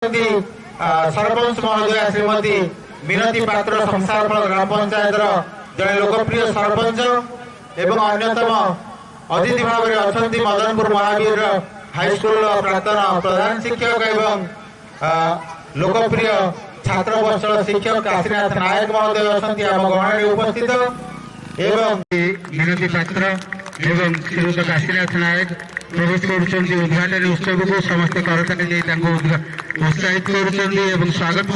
सरपंच महोदय श्रीमती मिनती पात्र संसारफल ग्राम पंचायत जड़े लोकप्रिय सरपंच एवं अन्यतम अतिथि भाव में अच्छा मदनपुर महावीर हाईस्कूल प्राक्तन प्रधान शिक्षक एवं लोकप्रिय छात्र बत्सल शिक्षक काशीनाथ नायक महोदय अच्छा आम गहन उपस्थित एवं मिनती पात्र एवं श्रीयुत काशीनाथ नायक प्रवेश कर उद्घाटन उत्सव को समस्त करताली उत्साहित कर स्वागत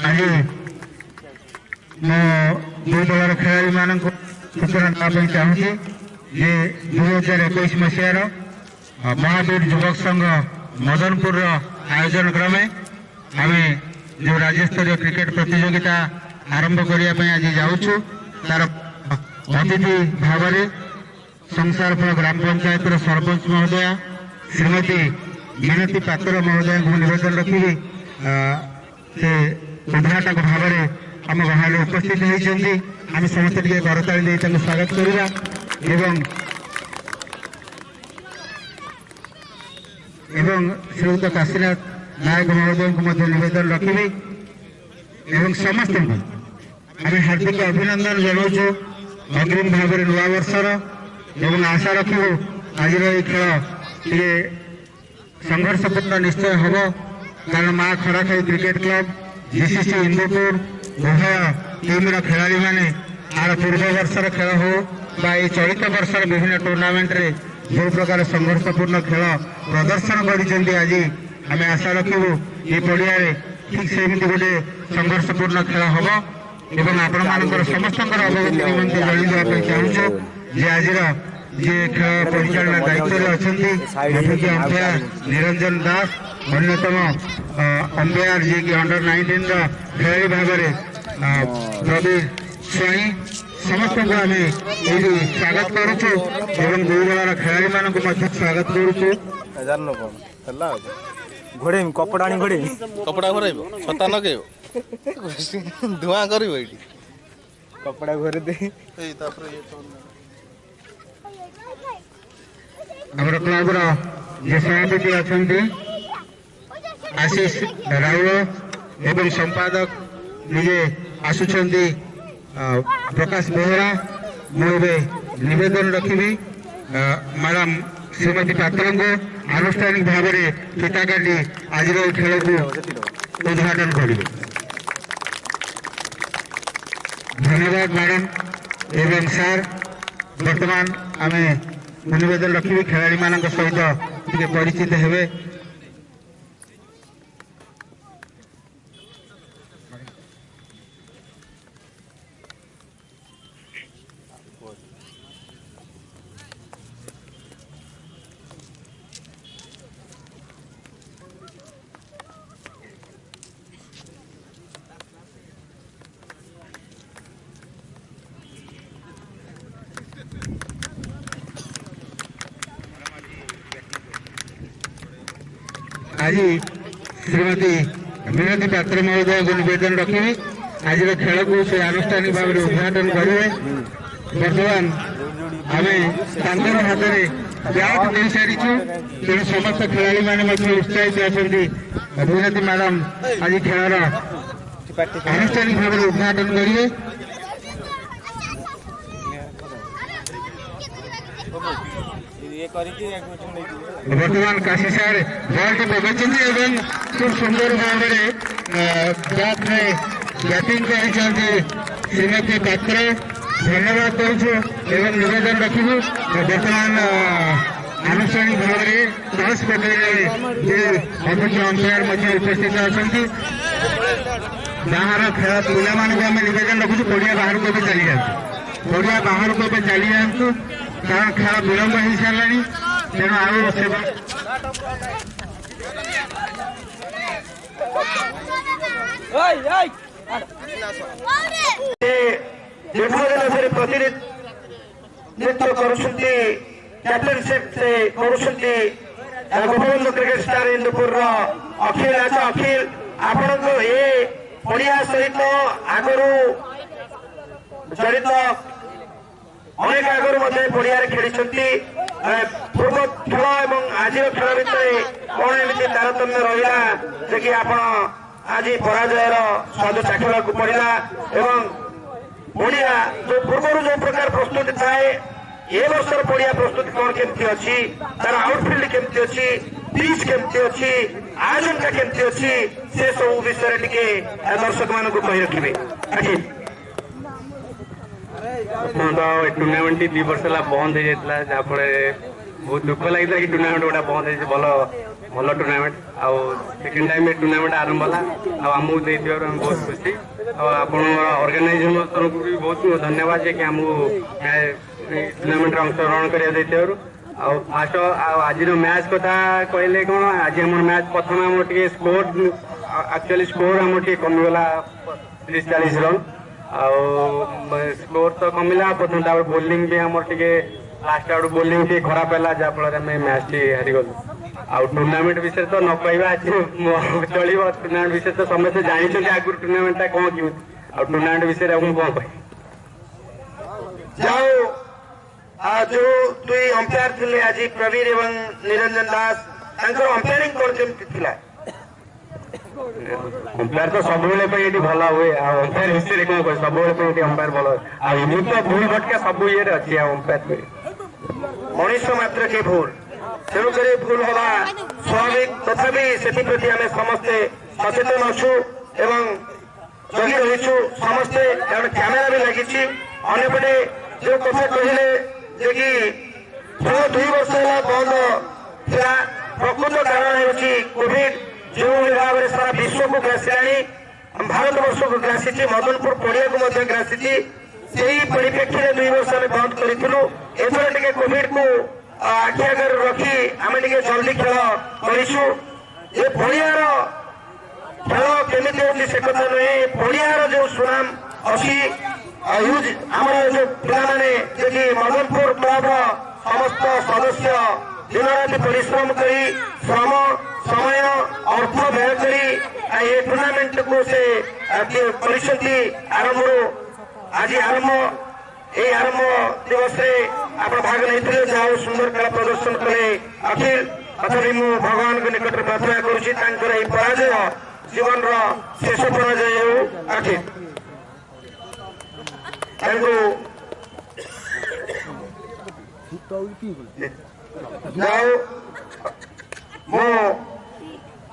आज मो दलर खेलाड़ी मान सूचना देवाई चाहूँगी जे 2021 मसीहार महावीर युवक संघ मदनपुर आयोजन क्रमे आम जो राज्य स्तरीय क्रिकेट प्रतियोगिता आरंभ करने आज जाऊँ तार अतिथि भाव में संसारफल ग्राम पंचायत सरपंच महोदय श्रीमती मिनती पात्र महोदय को निवेदन रखी से उद्घाटक भाव में आम गाँव उपस्थित होती आम समस्त करताली स्वागत करवा एवं श्रीयुत काशीनाथ नायक महोदय को निवेदन रखी एवं समस्त आम हार्दिक अभिनंदन जनाऊँ अग्रिम भाव में नुआ वर्षर एवं आशा रखू आज खेल संघर्षपूर्ण निश्चय हम कारण माँ खड़ाखाई क्रिकेट क्लब जीसीसी इंदुपुर उभय टीम खेलाड़ी मैंने आर पूर्व वर्षर खेल हो चलित वर्षर विभिन्न टूर्णामेंट रे जो प्रकार संघर्षपूर्ण खेल प्रदर्शन कर आज आम आशा रखू ये पड़िया ठीक सेमती गोटे संघर्षपूर्ण खेल हम एवं आपण मान समस्त अवगति निमंत्रण जन चाहूँ जे आज जे खेल परिचालना दायित्व अच्छा अभिज्ञ अंपायर निरंजन दास अन्यतम अंपायर जी की अंडर 19 खेलाड़ी भाव में प्रवीर स्वाई समस्त को आम ये स्वागत करुचु एवं दो दलर खेलाड़ी मान स्वागत करुचु घोड़े कपड़ा घोड़े कपड़ा घोर छता नगे धुआं कर कपड़ा घोरे दे क्लब सभापति अच्छा आशीष राउल एवं संपादक निजे आसुंच प्रकाश बेहरा मुझे निवेदन रखी मैडम श्रीमती पात्र को आनुष्ठानिक भाव में फिता काटी आज खेल को उद्घाटन करेंगे। धन्यवाद मैडम एवं सर वर्तमान आम निवेदन रखी खेलाड़ी मान सहित परिचित हेबे। आज श्रीमती मिनती पात्र महोदय को निवेदन रखी आज खेल को से आनुष्ठानिक भाव में उद्घाटन करेंगे। बर्तमान आम हाथ में बैट दे सारीचु तेणु समस्त खेलाड़ी मैंने उत्साहित अच्छा मिनती मैडम आज खेल आनुष्ठानिक भाव में उद्घाटन करेंगे। वर्तमान काशी सार बॉल टी पकड़ खूब सुंदर भाव में बैट में बैटिंग कर श्रीमती पात्र धन्यवाद करुँ एवं निवेदन रखू वर्तमान आनुष्ठानिक भाव में टॉस पकड़े अभिज्ञ अंपायर उपस्थित अच्छा बाहर खेल पिला आम निवेदन रखुच पड़िया बाहर को चली जातु पड़िया बाहर को चली जातु कारण खेल विलंब हो सारे तेणु प्रतिनिधित्व कैप्टनशिप से गोपबंधु क्रिकेट स्टार इंदुपुर अखिल अच्छा अखिल आपण को ये पड़िया सहित आगु जड़ित अनेक आगुरी पड़िया खेली पूर्व खेल एवं आज खेल भितर कौन एमती तारतम्य रहा जे कि आप आज पराजयर स्वाद चाखा पड़ा एवं पड़िया जो पूर्व जो प्रकार प्रस्तुति थाए ए वर्षर पड़िया प्रस्तुति कौन केमती अच्छी तार आउटफिल्ड केमती अच्छी पिच केमती अच्छी आयोजन केमती अच्छी से सब विषय टिके दर्शक मान कही रखिए टूर्णामेंट 2 वर्ष है बंद हो जाता जहाँफल बहुत दुख लगी कि टूर्णामेंट गोटा बंद हो भल भल टूर्णामेंट आउ सेकेंड टाइम टूर्णामेंट आरंभ है आमको देर बहुत खुशी आप ऑर्गेनाइजेशन तरफ भी बहुत धन्यवाद जे कि आमको टूर्णामेंट अंशग्रहण कर फास्ट आज मैच कथा कहले कौन आज आम मैच प्रथम आम स्कोर एक्चुअली स्कोर आम कमिगला 30-40 रन स्कोर तो कमिला प्रथम बोलिंग भी आम लास्ट आउट बोलिंग टी खराब है जहाँफल मैच टी हारीगलु आ टूर्णामेंट विषय तो न कहवा चलो टूर्णामेंट विषय तो समस्त जानते आगुरी टूर्णामेंटा कौन कि टूर्णामेंट विषय कौन कह जो दुई अंपायर थे आज प्रवीर एवं निरंजन दास अंपायरिंग कौन केमती थिला अंपायर तो सब ये भल हुए अंपायर विषय कौन कह सब अंपायर भल हुए तो भूल भटका सब ये अच्छी अंपायर मनीष मात्र के भूल तेणुक भूल हवा स्वाभाविक तथापि से आम समस्ते सचेतन अच्छु एवं जगी रहीचु समस्ते कैमेरा भी लगी अंपटे जो कथा कहले जे कि 2 वर्ष है बंद था प्रकृत कारण है कोविड जो भाव में सारा विश्व को ग्रासिला भारत वर्ष को ग्रासी मदनपुर पड़िया को ग्रासी से परिप्रेक्षी में 2 वर्ष आम बंद करूँ एथर टे कोविड को आखि आगे रखी आम टे जल्दी खेल कर पड़ियार खेल केमी होती से कथा नुहे पड़ियार जो सुनाम अच्छी यूज आम जो पाने जी मदनपुर क्लब समस्त सदस्य दिन राति परिश्रम करी श्रम समय अर्थ व्यय करी टूर्णामेंट को से आरंभ आज आरंभ दिवस आप भाग नहीं जहाँ सुंदर खेल प्रदर्शन कले अखिल तथापि मु भगवान को निकट प्रार्थना करुँच पराजय जीवन शेष पराजय हो अखिल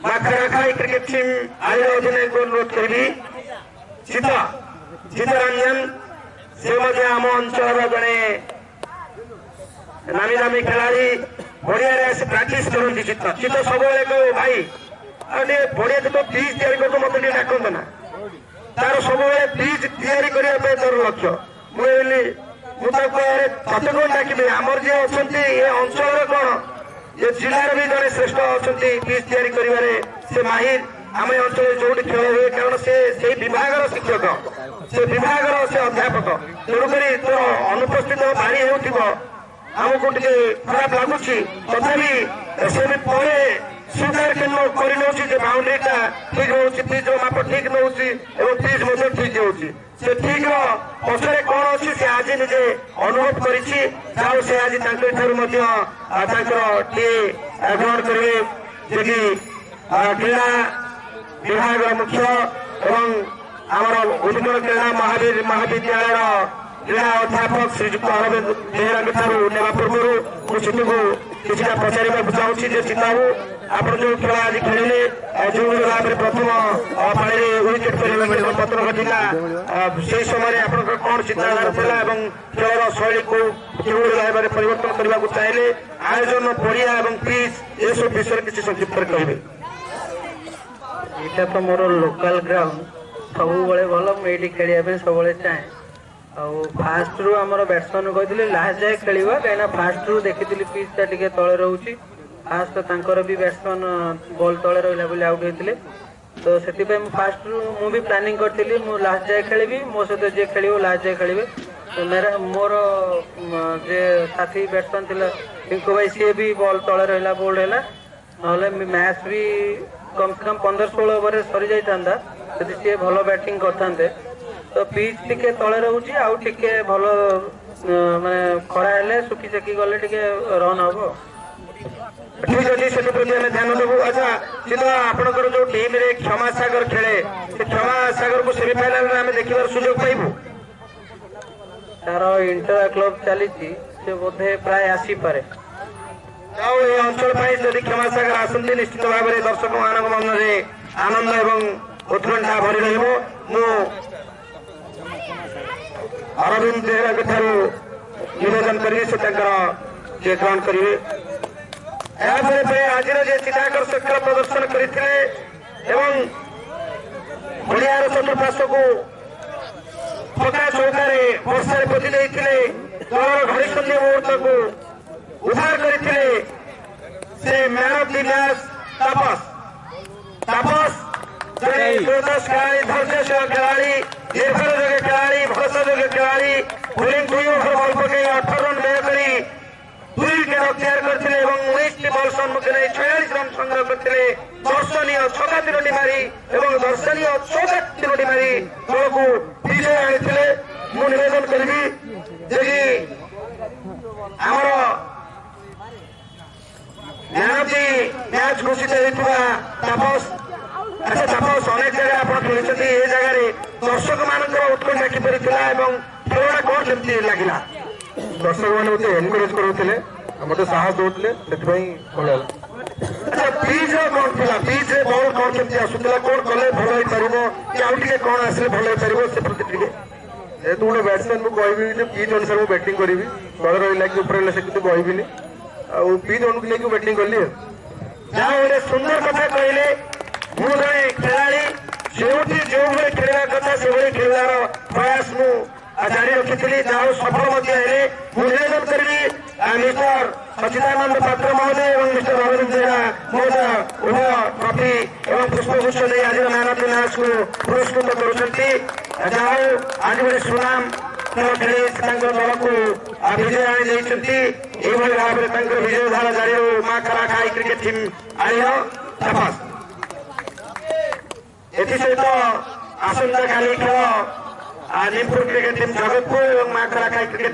माखराखाई क्रिकेट टीम आज अधिनायक को अनुरोध करी चित्तरंजन से आम अंचल जड़े नामी दामी खिलाड़ी बढ़िया प्राक्ट करती चित्त सब कह भाई बढ़िया तो पिच या मत डाकत ना तार सब पिच या तार लक्ष्य मुझे तते कौन डाकबी आमर जी अच्छा ये अंचल कौन ये जिलार भी जड़े श्रेष्ठ अच्छा पिच या माहिर आम अंचल जो खेल हुए कारण से विभाग शिक्षक से विभाग से अध्यापक तेणुक तो अनुपस्थित भारी होमको टे खराब लगुच तथापि से स्वीकार कर बाउंड्रीटा ठीक हो पिच माप ठीक नौ पिच ठीक हो ठीक पचरे कौन अच्छी से आज निजे अनुभव कर से आज ग्रहण करेंगे क्रीड़ा विभाग मुख्य एवं आमर उद्गम क्रीड़ा महाविद्यालय क्रीड़ा अध्यापक श्रीजुक्त अरविंद बेहरा नेवा पूर्व मुझे को किसी पचार चाहूँगी चिताबू आप जो खेल आज खेलिले जो भाव में प्रथम पाली विकेट पत्र घटिला से समय आप कौन चिंताधारा था खेल शैली को भाव में परिवर्तन करने को चाहिए आयोजन पड़िया और पिच ये सब विषय किसी संक्षिप्त कहे यहाँ तो मोर लोकल ग्राउंड सब भल मुझे खेलिया सब चाहे फास्ट रु आम बैट्समैन कहते लास्ट जाए खेल कहीं फास्ट रु देखी पिचटा टे तले रोचे फास्ट तो भी बैट्समैन बॉल तले रहा आउट होते तो से फास्ट रु मुझे प्लानिंग करी मु लास्ट जाए खेली मो सहित जी खेल लास्ट जाए खेलें तो मेरा मोर जे साथी बैट्समैन थी पिंकू भाई सी भी बॉल तले रहा बोल्ड है ना मैच भी कम से कम 15-16 ओवर सरी जाता सी भल बैटिंग करते तो पिच टिके तले रोचे आउ टिके भल ମାନେ ଖରା ହେଲେ ଶୁଖି ଚାକି ଗଲେ ଟିକେ ରନ୍ ହବ। ଠିକ ଅଛି, ସେଥିପ୍ରତି ଆମେ ଧ୍ୟାନ ଦେବୁ। ଆଚ୍ଛା ସିଧା ଆପଣଙ୍କର ଯୋଉ ଟିମରେ କ୍ଷମା ସାଗର ଖେଳେ, ସେ କ୍ଷମା ସାଗରକୁ ସେମିଫାଇନାଲରେ ଆମେ ଦେଖିବାର ସୁଯୋଗ ପାଇବୁ? ତାର ଇଣ୍ଟର କ୍ଲବ ଚାଲିଛି, ସେ ବୋଧେ ପ୍ରାୟ ଆସିପାରେ। ଆଉ ଏ ଅଞ୍ଚଳ ପାଇଁ ଯଦି କ୍ଷମା ସାଗର ଆସନ୍ତି ନିଶ୍ଚିତ ଭାବରେ ଦର୍ଶକ ମାନଙ୍କ ମନରେ ଆନନ୍ଦ ଏବଂ ଉତ୍କଣ୍ଠା ଭରି ରହିବ। ମୁଁ ଅରବିନ୍ଦ ବେହେରାଙ୍କ ଠାରୁ ନିବେଦନ କରିବି ସେ ତାଙ୍କର ଗ୍ରହଣ କରିବେ। ଏହାପରେ ଆଜିର ଯେ ଚିତ୍ତାକର୍ଷକ ଖେଳ ପ୍ରଦର୍ଶନ କରିଥିଲେ ଏବଂ ଓଡ଼ିଆର ଚତୁଃପାର୍ଶ୍ୱକୁ ପକା ଚୌକାରେ ବର୍ଷାରେ ପୋତି ଦେଇଥିଲେ, ଦଳର ଘଡ଼ିସନ୍ଧି ମୁହୂର୍ତ୍ତକୁ ଉଦ୍ଧାର କରିଥିଲେ ସେ man of the match Tapas ଜଣେ ଦୁର୍ଦ୍ଦଶ ଖେଳାଳି, ଧୈର୍ଯ୍ୟଶୀଳ ଖେଳାଳି, ନିର୍ଭର ଯୋଗ୍ୟ ଖେଳାଳି, ଭରସା ଯୋଗ୍ୟ ଖେଳାଳି। ବୋଲିଂ 2 ଓଭର ବଲ୍ ପକାଇ 18 ରନ୍ ବ୍ୟୟ କରି 2 ୱିକେଟ୍ ଅକ୍ତିଆର କରିଥିଲେ ଏବଂ 19ଟି ବଲ୍ ସମ୍ମୁଖୀନ 46 ରନ୍ ସଂଗ୍ରହ କରିଥିଲେ। ଦର୍ଶନୀୟ ଛକା 3ଟି ମାରି ଏବଂ ଦର୍ଶନୀୟ ଚୌକା 3ଟି ମାରି ଦଳକୁ ବିଜୟ ଆଣିଥିଲେ। ମୁଁ ନିବେଦନ କରିବି ଯେ କି ଆମର ମ୍ୟାନ୍ ଅଫ୍ ଦି ମ୍ୟାଚ୍ ଘୋଷିତ ହୋଇଥିବା ତାପସ। ଆଚ୍ଛା ତାପସ, ଅନେକ ଜାଗାରେ ଆପଣ ଖେଳିଛନ୍ତି, ଏ ଜାଗାରେ ଦର୍ଶକ ମାନଙ୍କର ଉତ୍କଣ୍ଠା କିପରି ଥିଲା ଏବଂ ଖେଳଟା କଣ କେମିତି ଲାଗିଲା? ଦର୍ଶକ ମାନେ ମତେ ଏନକରେଜ କରୁଥିଲେ, ମତେ ସାହସ ଦଉଥିଲେ, ସେଥିପାଇଁ ଭଲ ହେଲା। ଆଚ୍ଛା ପିଚର କଣ ଥିଲା? ପିଚରେ ବଲ୍ କଣ କେମିତି ଆସୁଥିଲା? କଣ କଲେ ଭଲ ହେଇପାରିବ କି ଆଉ ଟିକେ କଣ ଆସିଲେ ଭଲ ହେଇପାରିବ ସେ ପ୍ରତି ଟିକେ? ଯେହେତୁ ଗୋଟେ ବ୍ୟାଟ୍ସମ୍ୟାନ୍ ମୁଁ କହିବି ଯେ ପିଚ୍ ଅନୁସାରେ ମୁଁ ବ୍ୟାଟିଂ କରିବି, ତଳେ ରହିଲା କି ଉପରେ ରହିଲା ସେ କିନ୍ତୁ କହିବିନି, ଆଉ ପିଚ୍ ଅନୁକୁ ନେଇକି ବ୍ୟାଟିଂ କଲି। ଯାହା ଗୋଟେ ସୁନ୍ଦର କଥା କହିଲେ। ମୁଁ ଜଣେ ଖେଳାଳି, ଯେଉଁଠି ଯେଉଁଭଳି ଖେଳିବା କଥା ସେଭଳି ଖେଳିବାର ପ୍ରୟାସ ମୁଁ ଜାରି ରଖିଥିଲି, ଯାହା ହଉ ସଫଳ ମଧ୍ୟ ହେଲେ। ମୁଁ ନିବେଦନ କରିବି ମିଷ୍ଟର ସଚିଦାନନ୍ଦ ପାତ୍ର ମହୋଦୟ ଏବଂ ମିଷ୍ଟର ଅରବିନ୍ଦ ବେହେରା ମହୋଦୟ ଉଭୟ ଟ୍ରଫି ଏବଂ ପୁଷ୍ପଗୁଚ୍ଛ ଦେଇ ଆଜିର ମ୍ୟାନ୍ ଅଫ୍ ଦି ମ୍ୟାଚ୍କୁ ପୁରସ୍କୃତ କରୁଛନ୍ତି। ଯାହା ହଉ ଆଜି ଗୋଟେ ସୁନାମ ଖେଳ ଖେଳି ତାଙ୍କ ଦଳକୁ ବିଜୟ ଆଣି ଦେଇଛନ୍ତି। ଏଇଭଳି ଭାବରେ ତାଙ୍କର ବିଜୟ ଧାରା ଜାରି ରହୁ। ମା କାରାଖାଇ କ୍ରିକେଟ ଟିମ୍ ଆଣିବ ତାପସ। ଏଥିସହିତ ଆସନ୍ତାକାଲି ଖେଳ ନିମପୁର କ୍ରିକେଟ ଟିମ୍ ଜଗତପୁର ଏବଂ ମା କାରାଖାଇ କ୍ରିକେଟ